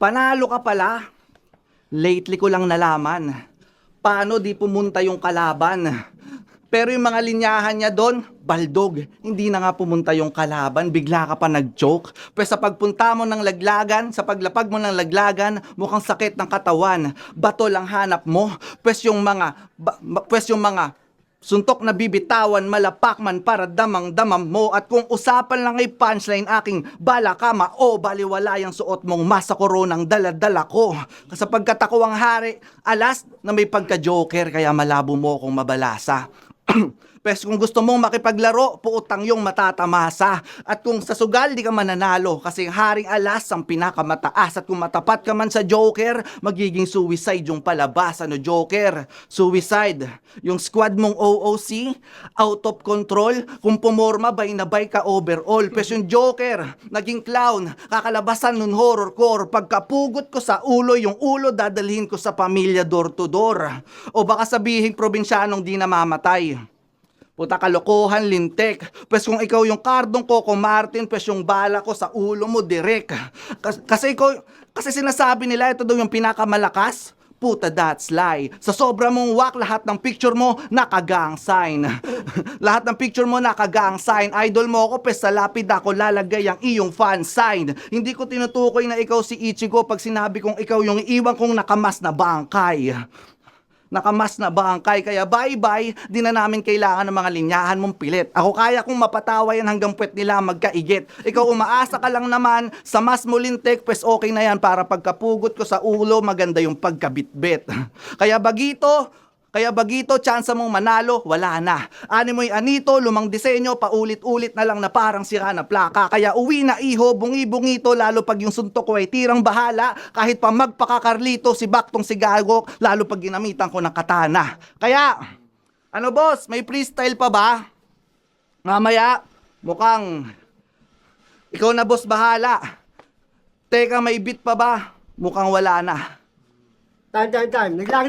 Panalo ka pala. Lately ko lang nalaman. Paano di pumunta yung kalaban? Pero yung mga linyahan niya doon, baldog. Hindi na nga pumunta yung kalaban, bigla ka pa nag-choke. Pero sa pagpunta mo ng laglagan, sa paglapag mo ng laglagan, mukhang sakit ng katawan. Bato lang hanap mo. Pues yung mga suntok na bibitawan, malapak man para damang-damam mo. At kung usapan lang ay punchline, aking bala kama o baliwala yung suot mong masa koronang dala-dala ko. Sapagkat ako ang hari, alas na may pagka-joker, kaya malabo mo akong mabalasa. Pes kung gusto mong makipaglaro, puutang yung matatamasa. At kung sa sugal di ka mananalo, kasi haring alas ang pinakamataas. At kung matapat ka man sa joker, magiging suicide yung palabas. Ano joker? Suicide. Yung squad mong OOC, out of control. Kung pumorma, bay na bay ka overall. Pes yung joker, naging clown, kakalabasan nun horrorcore. Pagkapugot ko sa ulo, yung ulo dadalhin ko sa pamilya door to door. O baka sabihin probinsyanong di namamatay. Puta kalokohan, lintek. Pwes kung ikaw yung kardong Coco Martin, pwes yung bala ko sa ulo mo direk. Kasi sinasabi nila ito daw yung pinakamalakas. Puta, that's lie. Sa sobra mong wak, lahat ng picture mo nakagang sign. Lahat ng picture mo nakagang sign. Idol mo ako, pes sa lapid ako lalagay ang iyong fan sign. Hindi ko tinutukoy na ikaw si Ichigo pag sinabi kong ikaw yung iwan kong nakamas na bangkay. Nakamas na bangkay, kaya bye-bye, di na namin kailangan ng mga linyahan mong pilit. Ako kaya kong mapatawa yan hanggang puwet nila magkaigit. Ikaw umaasa ka lang naman, sa mas mulintek, pues okay na yan para pagkapugot ko sa ulo, maganda yung pagkabitbit. Kaya bagito, tsansa mong manalo, wala na. Ani mo'y anito, lumang disenyo, paulit-ulit na lang na parang sira na plaka. Kaya uwi na iho, bungi-bungito, lalo pag yung suntok ko ay tirang bahala. Kahit pa magpakakarlito, si Baktong si Gago, lalo pag ginamitan ko ng katana. Kaya, ano boss, may freestyle pa ba? Mamaya, mukhang, ikaw na boss bahala. Teka, may beat pa ba? Mukhang wala na. Time. Naglagay